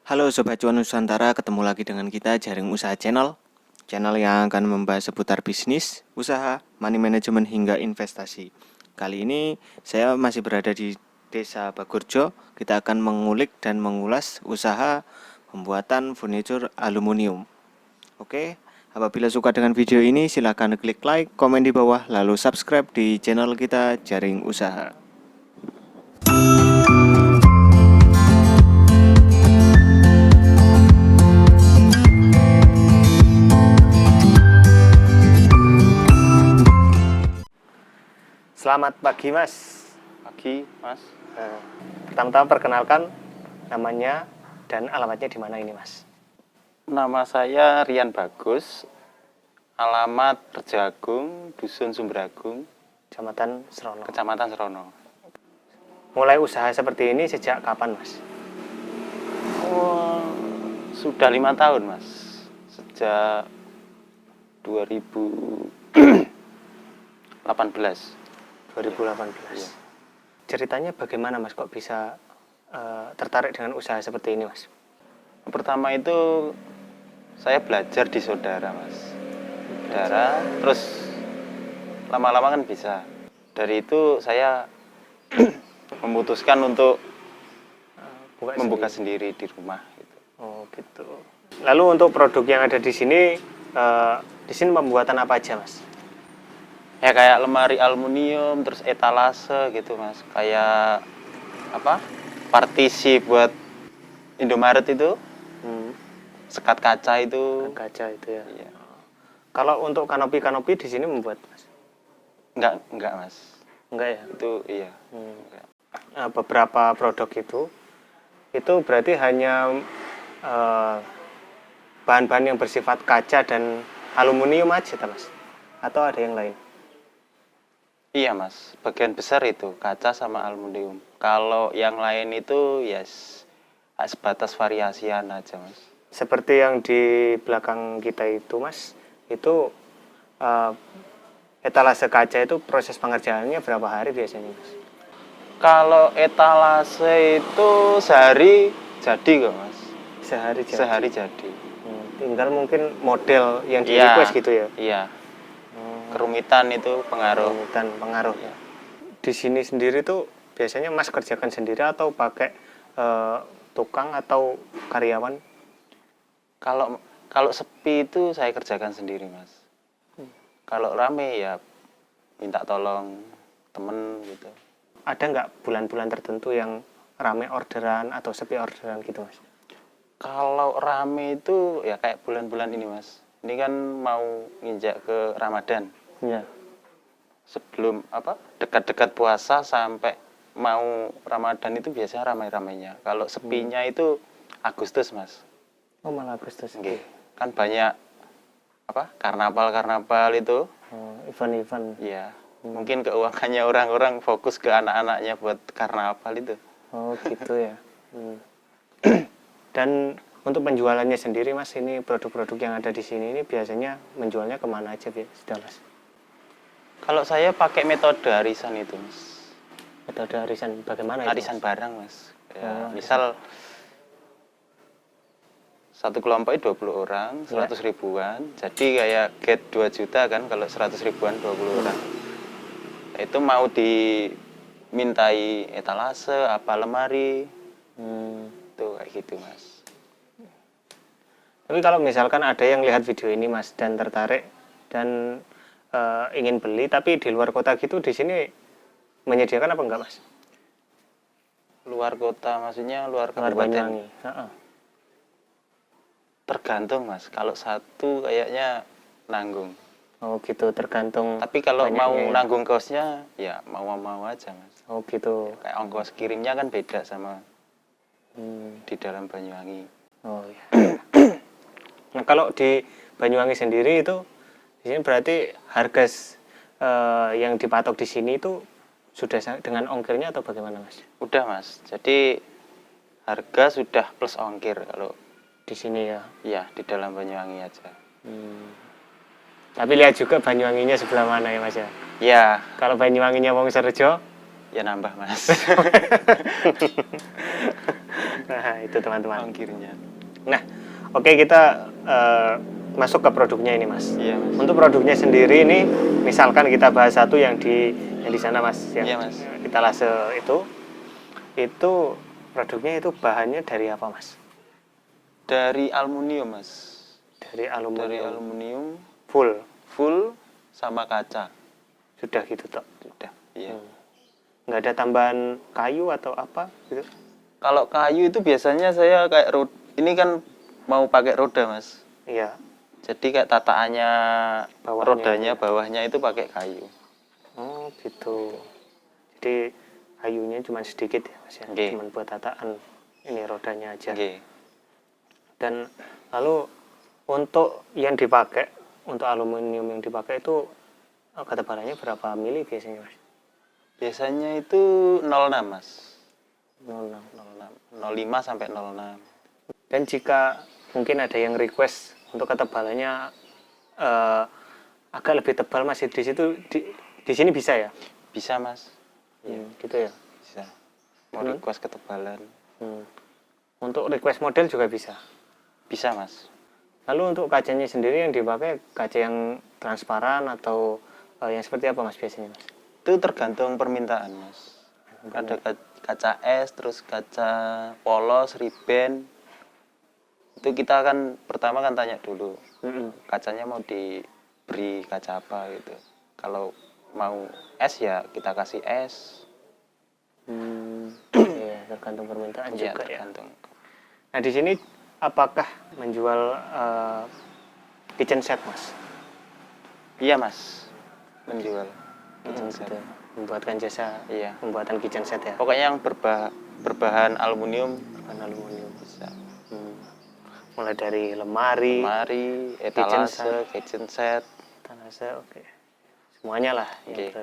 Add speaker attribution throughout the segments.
Speaker 1: Halo Sobat Cuan Nusantara, ketemu lagi dengan kita Jaring Usaha Channel yang akan membahas seputar bisnis, usaha, money management hingga investasi. Kali ini saya masih berada di Desa Bagurjo. Kita akan mengulik dan mengulas usaha pembuatan furnitur aluminium. Oke, apabila suka dengan video ini silakan klik like, komen di bawah, lalu subscribe di channel kita Jaring Usaha. Selamat pagi Mas.
Speaker 2: Pagi, Mas.
Speaker 1: Pertama-tama perkenalkan namanya dan alamatnya di mana ini Mas?
Speaker 2: Nama saya Rian Bagus. Alamat Rejagung, Dusun Sumberagung,
Speaker 1: Kecamatan Serono.
Speaker 2: Kecamatan Serono.
Speaker 1: Mulai usaha seperti ini sejak kapan Mas?
Speaker 2: Oh, sudah 5 tahun, Mas. Sejak 2018.
Speaker 1: 2018.
Speaker 2: Iya.
Speaker 1: Ceritanya bagaimana Mas kok bisa tertarik dengan usaha seperti ini Mas?
Speaker 2: Pertama itu saya belajar di saudara, Mas. Saudara, terus lama-lama kan bisa. Dari itu saya memutuskan untuk membuka sendiri di rumah gitu.
Speaker 1: Oh gitu. Lalu untuk produk yang ada di sini pembuatan apa aja Mas?
Speaker 2: Ya kayak lemari aluminium, terus etalase gitu Mas. Kayak apa? Partisi buat Indomaret itu, sekat kaca itu.
Speaker 1: Kaca itu ya.
Speaker 2: Iya.
Speaker 1: Kalau untuk kanopi di sini membuat Mas?
Speaker 2: Enggak Mas.
Speaker 1: Enggak ya?
Speaker 2: Itu iya. Enggak.
Speaker 1: Beberapa produk itu berarti hanya bahan-bahan yang bersifat kaca dan aluminium aja Mas? Atau ada yang lain?
Speaker 2: Iya Mas, bagian besar itu kaca sama aluminium. Kalau yang lain itu ya sebatas variasian aja Mas.
Speaker 1: Seperti yang di belakang kita itu Mas, itu etalase kaca itu proses pengerjaannya berapa hari biasanya Mas?
Speaker 2: Kalau etalase itu sehari jadi kok Mas.
Speaker 1: Sehari jadi?
Speaker 2: Sehari jadi.
Speaker 1: Tinggal mungkin model yang di request gitu ya?
Speaker 2: Iya. Kerumitan itu pengaruh.
Speaker 1: Pengaruh ya. Di sini sendiri tuh biasanya Mas kerjakan sendiri atau pakai tukang atau karyawan?
Speaker 2: Kalau sepi itu saya kerjakan sendiri Mas. Kalau rame ya minta tolong temen gitu.
Speaker 1: Ada nggak bulan-bulan tertentu yang rame orderan atau sepi orderan gitu Mas?
Speaker 2: Kalau rame itu ya kayak bulan-bulan ini Mas. Ini kan mau nginjak ke Ramadan.
Speaker 1: Iya.
Speaker 2: Sebelum dekat-dekat puasa sampai mau Ramadan itu biasanya ramai-ramainya. Kalau sepinya itu Agustus Mas.
Speaker 1: Oh malah Agustus.
Speaker 2: Nggih. Kan banyak karnaval itu.
Speaker 1: Event-event.
Speaker 2: Iya. Mungkin keuangannya orang-orang fokus ke anak-anaknya buat karnaval itu.
Speaker 1: Oh gitu ya. Dan untuk penjualannya sendiri Mas, ini produk-produk yang ada di sini ini biasanya menjualnya kemana aja sudah Mas?
Speaker 2: Kalau saya pakai metode arisan itu Mas.
Speaker 1: Metode arisan bagaimana itu?
Speaker 2: Arisan
Speaker 1: Mas?
Speaker 2: barang Mas. Ya, misal satu kelompok itu 20 orang, 100 ribuan. Jadi kayak get 2 juta kan kalau 100 ribuan 20 orang. Itu mau dimintai etalase, apa lemari. Tuh kayak gitu Mas.
Speaker 1: Tapi kalau misalkan ada yang lihat video ini Mas dan tertarik dan ingin beli tapi di luar kota gitu, di sini menyediakan apa enggak Mas?
Speaker 2: Luar kota maksudnya luar
Speaker 1: Banyuwangi.
Speaker 2: Tergantung Mas. Kalau satu kayaknya nanggung.
Speaker 1: Oh gitu, tergantung.
Speaker 2: Tapi kalau mau nanggung kosnya ya mau aja Mas.
Speaker 1: Oh gitu.
Speaker 2: Kayak ongkos kirimnya kan beda sama di dalam Banyuwangi.
Speaker 1: Oh iya. Nah kalau di Banyuwangi sendiri itu di sini berarti harga yang dipatok di sini itu sudah dengan ongkirnya atau bagaimana Mas?
Speaker 2: Udah Mas. Jadi harga sudah plus ongkir kalau
Speaker 1: di sini ya.
Speaker 2: Iya, di dalam Banyuwangi aja.
Speaker 1: Tapi lihat juga Banyuwanginya sebelah mana ya Mas ya?
Speaker 2: Iya.
Speaker 1: Kalau Banyuwanginya Wongsorejo
Speaker 2: ya nambah Mas.
Speaker 3: Nah, itu teman-teman.
Speaker 2: ongkirnya.
Speaker 3: Nah, oke, kita masuk ke produknya ini, Mas.
Speaker 2: Iya, Mas.
Speaker 3: Untuk produknya sendiri ini, misalkan kita bahas satu yang di sana, Mas, yang
Speaker 2: Iya, Mas.
Speaker 3: etalase itu produknya itu bahannya dari apa, Mas?
Speaker 2: Dari aluminium, Mas.
Speaker 3: Dari
Speaker 2: Dari
Speaker 3: aluminium.
Speaker 2: aluminium
Speaker 3: Full.
Speaker 2: full sama kaca.
Speaker 3: Sudah gitu, Tok.
Speaker 2: Sudah. Iya.
Speaker 3: Nggak ada tambahan kayu atau apa gitu?
Speaker 2: Kalau kayu itu biasanya saya kayak ini kan mau pakai roda, Mas.
Speaker 3: Iya.
Speaker 2: Jadi kayak tataannya
Speaker 3: Bawahnya
Speaker 2: rodanya bawahnya itu pakai kayu.
Speaker 3: Oh, gitu. Jadi kayunya cuma sedikit ya, Mas ya.
Speaker 2: Oke.
Speaker 3: Cuma buat tataan ini rodanya aja.
Speaker 2: Oke.
Speaker 3: Dan lalu untuk yang dipakai, untuk aluminium yang dipakai itu ketebalannya berapa mili biasanya, Mas?
Speaker 2: Biasanya itu 06, Mas.
Speaker 3: 06.
Speaker 2: 05 sampai 06.
Speaker 3: Dan jika mungkin ada yang request untuk ketebalannya agak lebih tebal, Mas, di situ di sini bisa ya?
Speaker 2: Bisa, Mas.
Speaker 3: Gitu ya.
Speaker 2: Bisa. Mau request ketebalan.
Speaker 3: Untuk request model juga bisa.
Speaker 2: Bisa, Mas.
Speaker 3: Lalu untuk kacanya sendiri yang dipakai kaca yang transparan atau yang seperti apa, Mas, biasanya, Mas?
Speaker 2: Itu tergantung permintaan, Mas. Ada kaca es, terus kaca polos, riben. Itu kita kan pertama kan tanya dulu. Kacanya mau diberi kaca apa gitu. Kalau mau es ya kita kasih es.
Speaker 3: Iya, tergantung permintaan
Speaker 2: Iya,
Speaker 3: juga ya.
Speaker 2: tergantung.
Speaker 3: Nah, di sini apakah menjual kitchen set, Mas?
Speaker 2: Iya, Mas. Menjual kitchen set.
Speaker 3: Gitu. Membuatkan jasa
Speaker 2: Iya.
Speaker 3: pembuatan kitchen set ya.
Speaker 2: Pokoknya yang berbahan aluminium
Speaker 3: Bahan aluminium.
Speaker 2: bisa.
Speaker 3: Mulai dari lemari,
Speaker 2: Lemari, etalase, kitchen set.
Speaker 3: etalase, oke. Semuanya lah.
Speaker 2: Oke.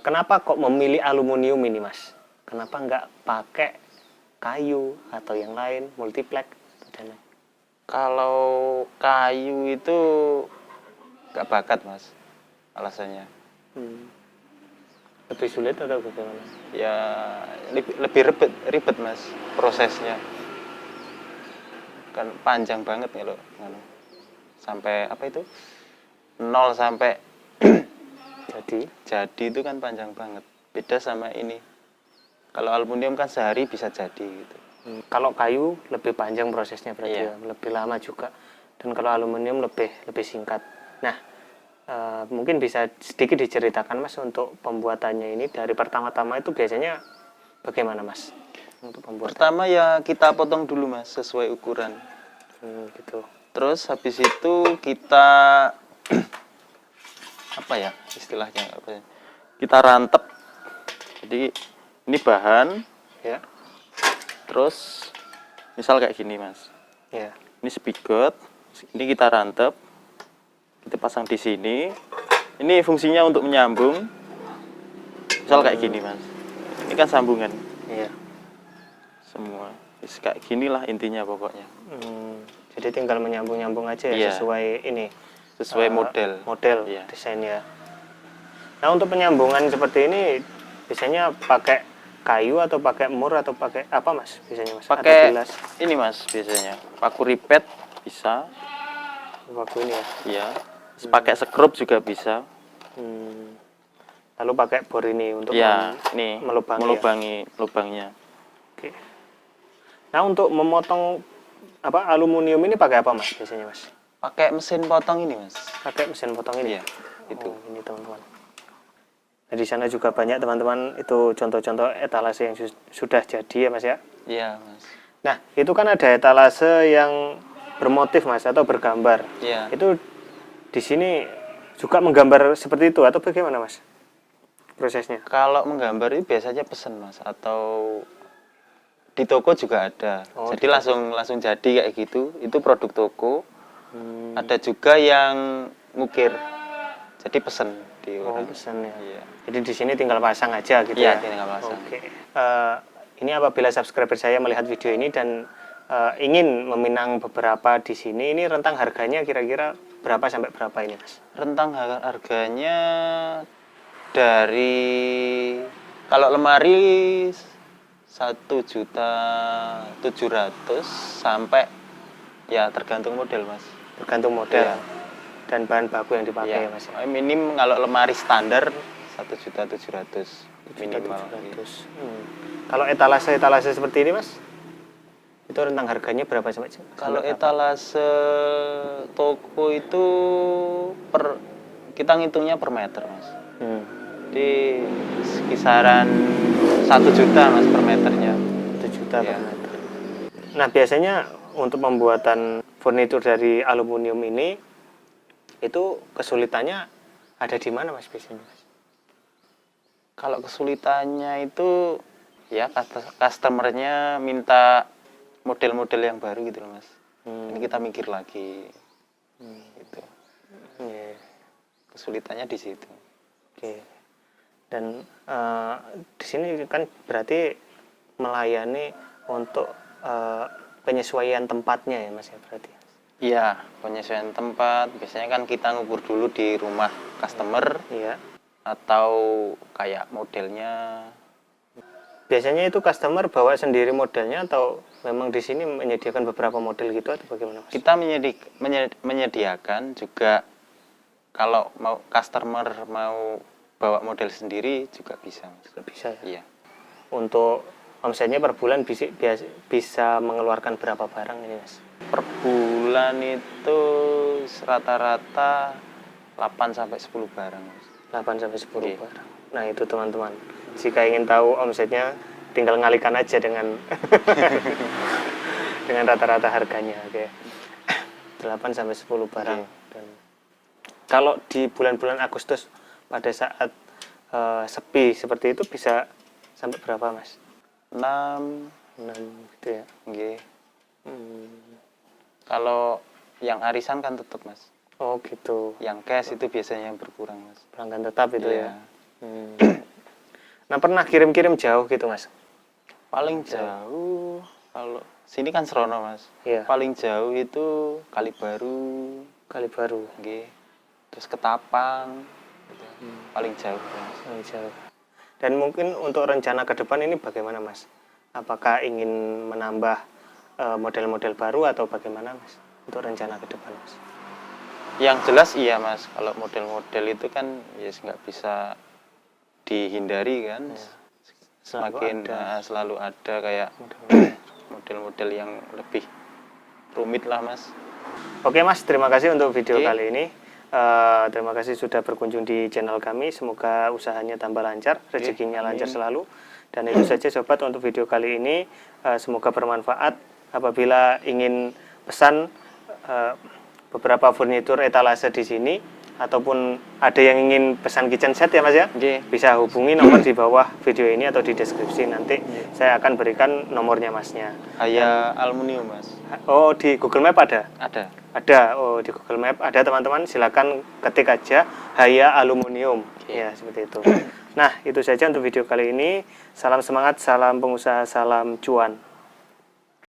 Speaker 3: Kenapa kok memilih aluminium ini, Mas? Kenapa nggak pakai kayu atau yang lain, multiplek dan lain?
Speaker 2: Kalau kayu itu nggak bakat, Mas, alasannya.
Speaker 3: Lebih sulit atau bagaimana?
Speaker 2: Ya lebih ribet, Mas, prosesnya. Kan panjang banget nih loh. Sampai apa itu? 0 sampai jadi itu kan panjang banget. Beda sama ini. Kalau aluminium kan sehari bisa jadi gitu.
Speaker 3: Kalau kayu lebih panjang prosesnya berarti
Speaker 2: Iya.
Speaker 3: ya, lebih lama juga. Dan kalau aluminium lebih singkat. Nah, mungkin bisa sedikit diceritakan, Mas, untuk pembuatannya ini dari pertama-tama itu biasanya bagaimana, Mas? Untuk pembuatan
Speaker 2: Pertama ya kita potong dulu, Mas, sesuai ukuran.
Speaker 3: gitu.
Speaker 2: Terus habis itu kita apa ya istilahnya apa ya? Kita rantep. Jadi ini bahan,
Speaker 3: Ya.
Speaker 2: terus misal kayak gini, Mas.
Speaker 3: Ya.
Speaker 2: Ini spigot, ini kita rantep, kita pasang di sini. Ini fungsinya untuk menyambung. Misal kayak gini, Mas. Ini kan sambungan
Speaker 3: Iya.
Speaker 2: semua. Kayak ginilah intinya pokoknya.
Speaker 3: Jadi tinggal menyambung-nyambung aja ya,
Speaker 2: Iya.
Speaker 3: sesuai ini.
Speaker 2: Sesuai model.
Speaker 3: Model
Speaker 2: Iya.
Speaker 3: desainnya. Nah, untuk penyambungan seperti ini biasanya pakai kayu atau pakai mur atau pakai apa, Mas? Biasanya, Mas? Atau
Speaker 2: Pakai
Speaker 3: bilas?
Speaker 2: ini, Mas, biasanya. Paku ripet bisa.
Speaker 3: Paku ini ya.
Speaker 2: Iya. Pakai sekrup juga bisa.
Speaker 3: Lalu pakai bor ini untuk
Speaker 2: Iya, ini
Speaker 3: melubangi.
Speaker 2: melubangi lubangnya.
Speaker 3: Oke. Nah, untuk memotong aluminium ini pakai apa, Mas? Biasanya, Mas?
Speaker 2: Pakai mesin potong ini, Mas.
Speaker 3: Pakai mesin potong ini.
Speaker 2: Iya, itu.
Speaker 3: Ini teman-teman. Nah, di sana juga banyak teman-teman itu contoh-contoh etalase yang sudah jadi ya, Mas ya.
Speaker 2: Iya, Mas.
Speaker 3: Nah, itu kan ada etalase yang bermotif, Mas, atau bergambar.
Speaker 2: Iya.
Speaker 3: Itu di sini juga menggambar seperti itu atau bagaimana, Mas? Prosesnya?
Speaker 2: Kalau menggambar itu biasanya pesen, Mas, atau di toko juga ada.
Speaker 3: Oh,
Speaker 2: Jadi langsung jadi kayak gitu. Itu produk toko. Ada juga yang ngukir. Jadi pesen di
Speaker 3: Oh,
Speaker 2: orang.
Speaker 3: pesan ya.
Speaker 2: Iya.
Speaker 3: Jadi di sini tinggal pasang aja gitu
Speaker 2: Iya,
Speaker 3: ya.
Speaker 2: tinggal pasang.
Speaker 3: Oke. Ini apabila subscriber saya melihat video ini dan ingin meminang beberapa di sini, ini rentang harganya kira-kira berapa sampai berapa ini, Mas?
Speaker 2: Rentang harganya dari kalau lemari 1.700.000 sampai ya tergantung model Mas.
Speaker 3: Tergantung model
Speaker 2: Iya.
Speaker 3: dan bahan baku yang dipakai ya,
Speaker 2: Ya,
Speaker 3: Mas. Ya.
Speaker 2: minim kalau lemari standar 1.700.000 minimal.
Speaker 3: 1.700.000. Kalau etalase seperti ini, Mas, itu rentang harganya berapa sampai?
Speaker 2: Kalau
Speaker 3: sampai berapa?
Speaker 2: etalase toko itu kita ngitungnya per meter Mas. Di kisaran 1 juta Mas per meternya.
Speaker 3: 1 juta per
Speaker 2: Iya.
Speaker 3: meter. Nah, biasanya untuk pembuatan furnitur dari aluminium ini itu kesulitannya ada di mana, Mas, biasanya? Mas?
Speaker 2: Kalau kesulitannya itu ya customernya minta model-model yang baru gitu loh Mas. Ini kita mikir lagi. Gitu.
Speaker 3: Iya.
Speaker 2: Kesulitannya di situ.
Speaker 3: Oke. Dan di sini kan berarti melayani untuk penyesuaian tempatnya ya, Mas, ya, berarti.
Speaker 2: Iya, penyesuaian tempat. Biasanya kan kita ngukur dulu di rumah customer
Speaker 3: Iya.
Speaker 2: atau kayak modelnya.
Speaker 3: Biasanya itu customer bawa sendiri modelnya atau memang di sini menyediakan beberapa model gitu atau bagaimana, Mas?
Speaker 2: Kita menyediakan juga kalau mau customer mau bawa model sendiri juga bisa Mas.
Speaker 3: Bisa ya.
Speaker 2: Iya.
Speaker 3: Untuk omsetnya per bulan bisa mengeluarkan berapa barang ini, Mas?
Speaker 2: Per bulan itu rata-rata 8 sampai 10 barang Mas.
Speaker 3: 8 sampai 10
Speaker 2: Oke.
Speaker 3: barang. Nah, itu teman-teman. Jika ingin tahu omsetnya tinggal ngalikan aja dengan dengan rata-rata harganya, oke. 8 sampai 10 barang. Dan kalau di bulan-bulan Agustus pada saat sepi seperti itu bisa sampai berapa, Mas?
Speaker 2: 6
Speaker 3: gitu ya.
Speaker 2: nggih. Kalau yang arisan kan tetap Mas.
Speaker 3: Oh, gitu.
Speaker 2: Yang cash itu biasanya yang berkurang Mas.
Speaker 3: Pelanggan tetap itu
Speaker 2: Iya.
Speaker 3: ya. Nah, pernah kirim-kirim jauh gitu, Mas?
Speaker 2: Paling jauh kalau sini kan Serono Mas.
Speaker 3: Iya.
Speaker 2: Paling jauh itu Kalibaru,
Speaker 3: Kali baru.
Speaker 2: nggih. Terus Ketapang. Gitu. Paling jauh Mas.
Speaker 3: Paling jauh. Dan mungkin untuk rencana ke depan ini bagaimana, Mas? Apakah ingin menambah model-model baru atau bagaimana, Mas? Untuk rencana ke depan, Mas?
Speaker 2: Yang jelas iya Mas, kalau model-model itu kan ya nggak bisa dihindari kan. Selalu ada kayak model-model yang lebih rumit lah Mas.
Speaker 3: Oke Mas, terima kasih untuk video
Speaker 2: Oke.
Speaker 3: kali ini. Terima kasih sudah berkunjung di channel kami. Semoga usahanya tambah lancar, rezekinya lancar selalu. Dan itu saja sobat untuk video kali ini. Semoga bermanfaat. Apabila ingin pesan beberapa furnitur etalase di sini ataupun ada yang ingin pesan kitchen set ya Mas ya,
Speaker 2: Oke.
Speaker 3: bisa hubungi nomor di bawah video ini atau di deskripsi. Nanti saya akan berikan nomornya Masnya.
Speaker 2: Haya aluminium Mas.
Speaker 3: Oh, di Google Map ada?
Speaker 2: Ada.
Speaker 3: Ada. Oh, di Google Map ada teman-teman. Silakan ketik aja Haya Aluminium. Ya, seperti itu. Nah, itu saja untuk video kali ini. Salam semangat, salam pengusaha, salam cuan.